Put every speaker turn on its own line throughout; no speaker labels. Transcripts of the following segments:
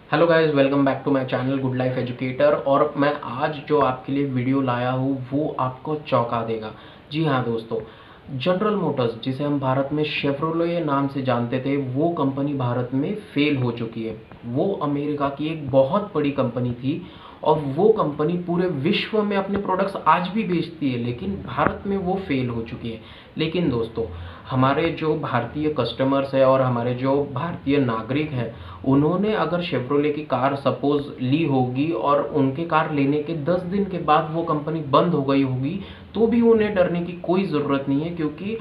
Hello guys, welcome back to my channel good life educator. और मैं आज जो आपके लिए वीडियो लाया हूँ वो आपको चौंका देगा। जी हाँ दोस्तों, जनरल मोटर्स जिसे हम भारत में शेवरोले नाम से जानते थे, वो कंपनी भारत में फेल हो चुकी है। वो अमेरिका की एक बहुत बड़ी कंपनी थी और वो कंपनी पूरे विश्व में अपने प्रोडक्ट्स आज भी बेचती है, लेकिन भारत में वो फेल हो चुकी है। लेकिन दोस्तों, हमारे जो भारतीय कस्टमर्स है और हमारे जो भारतीय नागरिक हैं, उन्होंने अगर शेवरोले की कार सपोज ली होगी और उनके कार लेने के 10 दिन के बाद वो कंपनी बंद हो गई होगी, तो भी उन्हें डरने की कोई ज़रूरत नहीं है। क्योंकि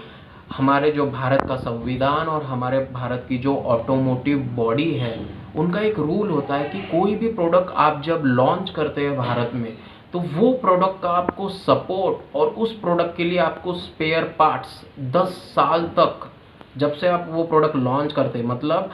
हमारे जो भारत का संविधान और हमारे भारत की जो ऑटोमोटिव बॉडी है, उनका एक रूल होता है कि कोई भी प्रोडक्ट आप जब लॉन्च करते हैं भारत में, तो वो प्रोडक्ट का आपको सपोर्ट और उस प्रोडक्ट के लिए आपको स्पेयर पार्ट्स 10 साल तक, जब से आप वो प्रोडक्ट लॉन्च करते हैं, मतलब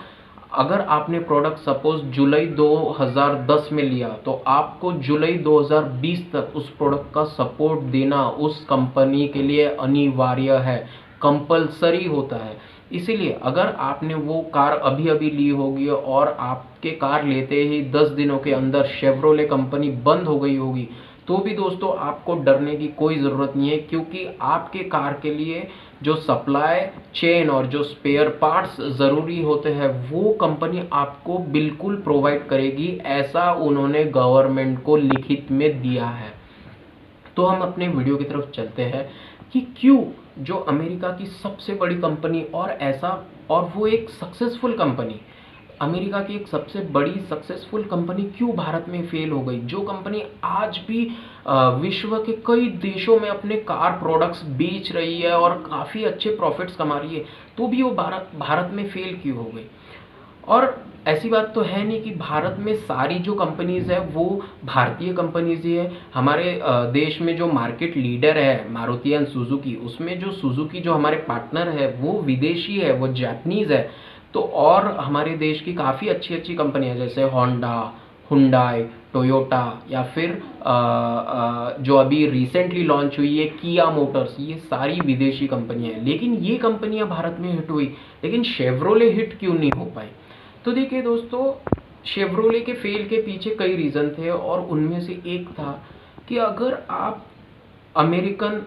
अगर आपने प्रोडक्ट सपोज जुलाई 2010 में लिया, तो आपको जुलाई 2020 तक उस प्रोडक्ट का सपोर्ट देना उस कंपनी के लिए अनिवार्य है, कंपलसरी होता है। इसीलिए अगर आपने वो कार अभी अभी ली होगी और आपके कार लेते ही 10 दिनों के अंदर शेवरोले कंपनी बंद हो गई होगी, तो भी दोस्तों आपको डरने की कोई ज़रूरत नहीं है। क्योंकि आपके कार के लिए जो सप्लाई चेन और जो स्पेयर पार्ट्स ज़रूरी होते हैं, वो कंपनी आपको बिल्कुल प्रोवाइड करेगी। ऐसा उन्होंने गवर्नमेंट को लिखित में दिया है। तो हम अपने वीडियो की तरफ चलते हैं कि क्यों जो अमेरिका की सबसे बड़ी कंपनी और वो एक सक्सेसफुल कंपनी, अमेरिका की एक सबसे बड़ी सक्सेसफुल कंपनी क्यों भारत में फेल हो गई। जो कंपनी आज भी विश्व के कई देशों में अपने कार प्रोडक्ट्स बेच रही है और काफ़ी अच्छे प्रॉफिट्स कमा रही है, तो भी वो भारत में फेल क्यों हो गई। और ऐसी बात तो है नहीं कि भारत में सारी जो कंपनीज है वो भारतीय कंपनीज ही है। हमारे देश में जो मार्केट लीडर है मारुति एंड सुजुकी, उसमें जो सुजुकी जो हमारे पार्टनर है वो विदेशी है, वो जापानीज है। तो और हमारे देश की काफ़ी अच्छी अच्छी कंपनियां जैसे होंडा, हुंडई, टोयोटा, या फिर जो अभी रिसेंटली लॉन्च हुई है किया मोटर्स, ये सारी विदेशी कंपनियां हैं। लेकिन ये कंपनियां भारत में हिट हुई, लेकिन शेवरोले हिट क्यों नहीं हो पाई। तो देखिए दोस्तों, शेवरोले के फेल के पीछे कई रीज़न थे और उनमें से एक था कि अगर आप अमेरिकन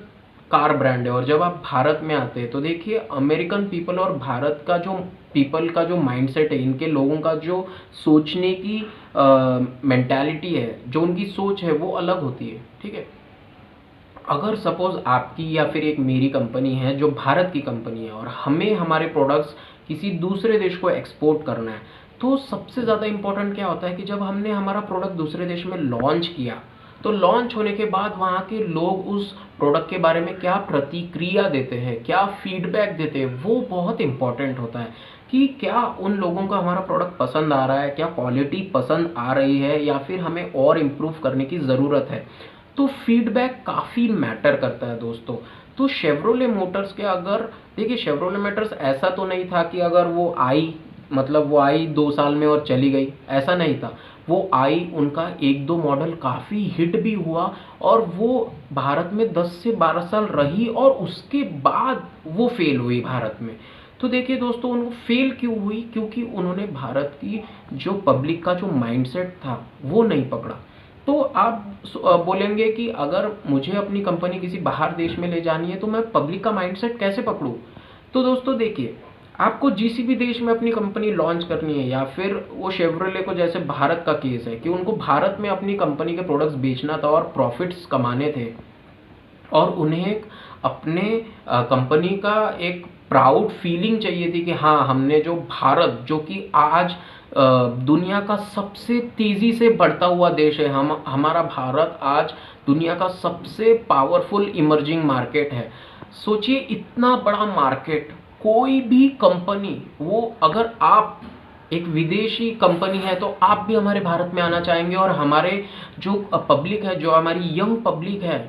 कार ब्रांड है और जब आप भारत में आते हैं, तो देखिए अमेरिकन पीपल और भारत का जो पीपल का जो माइंडसेट है, इनके लोगों का जो सोचने की मेंटालिटी है, जो उनकी सोच है, वो अलग होती है। ठीक है, अगर सपोज आपकी या फिर एक मेरी कंपनी है जो भारत की कंपनी है और हमें हमारे प्रोडक्ट्स किसी दूसरे देश को एक्सपोर्ट करना है, तो सबसे ज़्यादा इंपॉर्टेंट क्या होता है कि जब हमने हमारा प्रोडक्ट दूसरे देश में लॉन्च किया, तो लॉन्च होने के बाद वहाँ के लोग उस प्रोडक्ट के बारे में क्या प्रतिक्रिया देते हैं, क्या फीडबैक देते हैं, वो बहुत इंपॉर्टेंट होता है। कि क्या उन लोगों को हमारा प्रोडक्ट पसंद आ रहा है, क्या क्वालिटी पसंद आ रही है, या फिर हमें और इम्प्रूव करने की ज़रूरत है। तो फीडबैक काफ़ी मैटर करता है दोस्तों। तो शेवरोले मोटर्स के अगर देखिए, शेवरोले मोटर्स ऐसा तो नहीं था कि अगर वो आई, मतलब वो आई 2 साल में और चली गई, ऐसा नहीं था। वो आई, उनका 1-2 मॉडल काफ़ी हिट भी हुआ और वो भारत में 10 से 12 साल रही और उसके बाद वो फेल हुई भारत में। तो देखिए दोस्तों, उनको फेल क्यों हुई, क्योंकि उन्होंने भारत की जो पब्लिक का जो माइंडसेट था वो नहीं पकड़ा। तो आप बोलेंगे कि अगर मुझे अपनी कंपनी किसी बाहर देश में ले जानी है, तो मैं पब्लिक का माइंडसेट कैसे पकड़ूं। तो दोस्तों देखिए, आपको जिस भी देश में अपनी कंपनी लॉन्च करनी है, या फिर वो शेवरोले को, जैसे भारत का केस है कि उनको भारत में अपनी कंपनी के प्रोडक्ट्स बेचना था और प्रॉफिट्स कमाने थे, और उन्हें अपने कंपनी का एक प्राउड फीलिंग चाहिए थी कि हाँ, हमने जो भारत, जो कि आज दुनिया का सबसे तेज़ी से बढ़ता हुआ देश है, हमारा भारत आज दुनिया का सबसे पावरफुल इमर्जिंग मार्केट है। सोचिए, इतना बड़ा मार्केट, कोई भी कंपनी, वो अगर आप एक विदेशी कंपनी है तो आप भी हमारे भारत में आना चाहेंगे, और हमारे जो पब्लिक है, जो हमारी यंग पब्लिक है,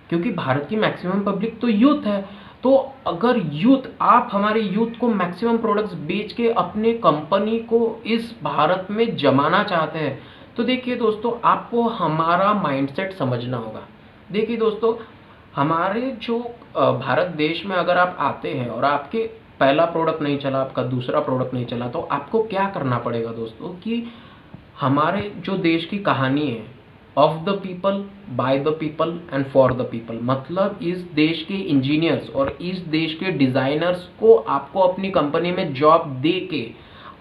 क्योंकि भारत की मैक्सिमम पब्लिक तो यूथ है, तो अगर यूथ, आप हमारे यूथ को मैक्सिमम प्रोडक्ट्स बेच के अपने कंपनी को इस भारत में जमाना चाहते हैं, तो देखिए दोस्तों, आपको हमारा माइंडसेट समझना होगा। देखिए दोस्तों, हमारे जो भारत देश में अगर आप आते हैं और आपके पहला प्रोडक्ट नहीं चला, आपका दूसरा प्रोडक्ट नहीं चला, तो आपको क्या करना पड़ेगा दोस्तों कि हमारे जो देश की कहानी है, of the people, by the people and for the people, मतलब इस देश के इंजीनियर्स और इस देश के डिज़ाइनर्स को आपको अपनी कंपनी में जॉब दे के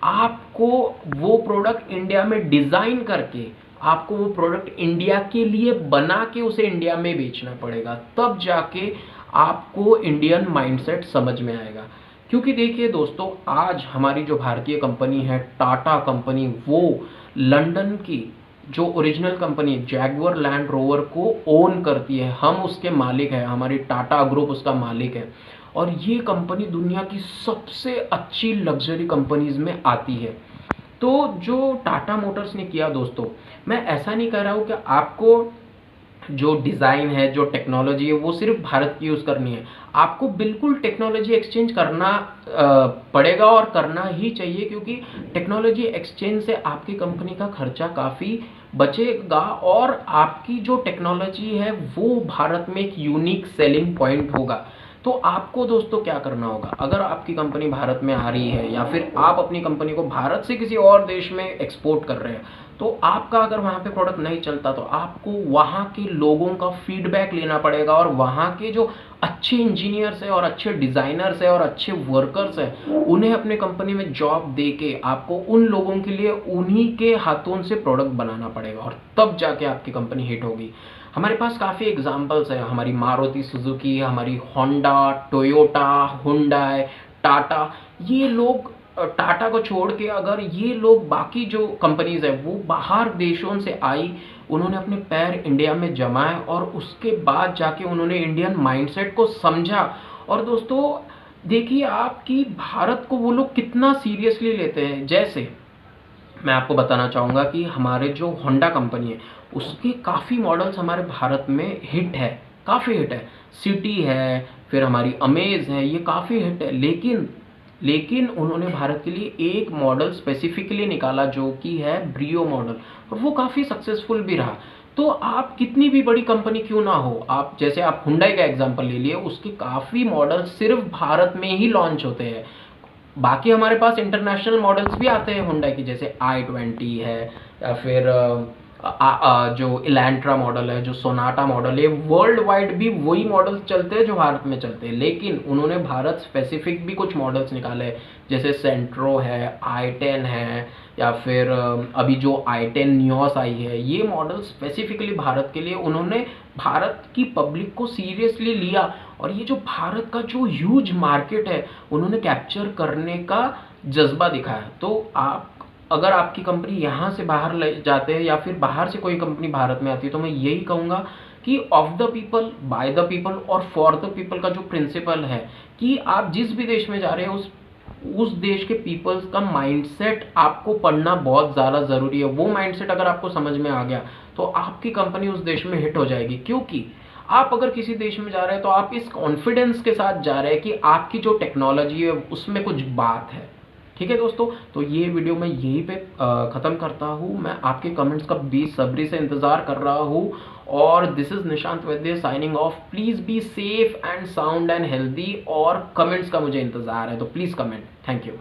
आपको वो प्रोडक्ट इंडिया में डिज़ाइन करके आपको वो प्रोडक्ट इंडिया के लिए बना के उसे इंडिया में बेचना पड़ेगा, तब जाके आपको इंडियन माइंडसेट समझ में आएगा। क्योंकि देखिए दोस्तों, आज हमारी जो भारतीय कंपनी है टाटा कंपनी, वो लंदन की जो original company Jaguar land rover को ओन करती है। हम उसके मालिक हैं, हमारी टाटा ग्रुप उसका मालिक है, और ये कंपनी दुनिया की सबसे अच्छी लग्जरी कंपनीज में आती है। तो जो टाटा मोटर्स ने किया दोस्तों, मैं ऐसा नहीं कह रहा हूँ कि आपको जो डिज़ाइन है, जो टेक्नोलॉजी है, वो सिर्फ भारत की यूज़ करनी है। आपको बिल्कुल टेक्नोलॉजी एक्सचेंज करना पड़ेगा और करना ही चाहिए, क्योंकि टेक्नोलॉजी एक्सचेंज से आपकी कंपनी का खर्चा काफ़ी बचेगा और आपकी जो टेक्नोलॉजी है वो भारत में एक यूनिक सेलिंग पॉइंट होगा। तो आपको दोस्तों क्या करना होगा, अगर आपकी कंपनी भारत में आ रही है या फिर आप अपनी कंपनी को भारत से किसी और देश में एक्सपोर्ट कर रहे हैं, तो आपका अगर वहाँ पे प्रोडक्ट नहीं चलता तो आपको वहाँ के लोगों का फीडबैक लेना पड़ेगा और वहाँ के जो अच्छे इंजीनियर्स हैं और अच्छे डिज़ाइनर्स हैं और अच्छे वर्कर्स हैं, उन्हें अपने कंपनी में जॉब दे के आपको उन लोगों के लिए उन्हीं के हाथों से प्रोडक्ट बनाना पड़ेगा, और तब जाके आपकी कंपनी हिट होगी। हमारे पास काफ़ी एग्जाम्पल्स हैं, हमारी मारुति सुजुकी, हमारी होंडा, टोयोटा, हुंडई, टाटा, ये लोग टाटा को छोड़ के अगर ये लोग बाकी जो कंपनीज है वो बाहर देशों से आई, उन्होंने अपने पैर इंडिया में जमाए और उसके बाद जाके उन्होंने इंडियन माइंडसेट को समझा। और दोस्तों देखिए आप कि भारत को वो लोग कितना सीरियसली लेते हैं। जैसे मैं आपको बताना चाहूँगा कि हमारे जो होंडा कंपनी है उसके काफ़ी मॉडल्स हमारे भारत में हिट है, काफ़ी हिट है। सिटी है, फिर हमारी अमेज है, ये काफ़ी हिट है। लेकिन उन्होंने भारत के लिए एक मॉडल स्पेसिफिकली निकाला जो कि है ब्रियो मॉडल, और वो काफ़ी सक्सेसफुल भी रहा। तो आप कितनी भी बड़ी कंपनी क्यों ना हो, आप जैसे आप हुंडई का एग्जांपल ले लिए, उसके काफ़ी मॉडल सिर्फ भारत में ही लॉन्च होते हैं। बाकी हमारे पास इंटरनेशनल मॉडल्स भी आते हैं हुंडई की, जैसे i20 है, या फिर जो इलेंट्रा मॉडल है, जो सोनाटा मॉडल है, वर्ल्ड वाइड भी वही मॉडल्स चलते हैं जो भारत में चलते हैं। लेकिन उन्होंने भारत स्पेसिफिक भी कुछ मॉडल्स निकाले, जैसे सेंट्रो है, i10 है, या फिर अभी जो i10 नियोस आई है, ये मॉडल स्पेसिफिकली भारत के लिए उन्होंने भारत की पब्लिक को सीरियसली लिया, और ये जो भारत का जो ह्यूज मार्केट है उन्होंने कैप्चर करने का जज्बा दिखाया। तो आप अगर आपकी कंपनी यहाँ से बाहर ले जाते हैं या फिर बाहर से कोई कंपनी भारत में आती है, तो मैं यही कहूँगा कि of the people, by the people और फॉर द पीपल का जो प्रिंसिपल है कि आप जिस भी देश में जा रहे हैं उस देश के पीपल्स का माइंडसेट आपको पढ़ना बहुत ज़्यादा ज़रूरी है। वो माइंडसेट अगर आपको समझ में आ गया तो आपकी कंपनी उस देश में हिट हो जाएगी, क्योंकि आप अगर किसी देश में जा रहे हैं तो आप इस कॉन्फिडेंस के साथ जा रहे हैं कि आपकी जो टेक्नोलॉजी है उसमें कुछ बात है। ठीक है दोस्तों, तो ये वीडियो मैं यहीं पे ख़त्म करता हूँ। मैं आपके कमेंट्स का बेसब्री से इंतज़ार कर रहा हूँ, और this is Nishant Vaidya signing off. Please be safe and sound and healthy, और कमेंट्स का मुझे इंतज़ार है, तो प्लीज़ कमेंट। Thank you.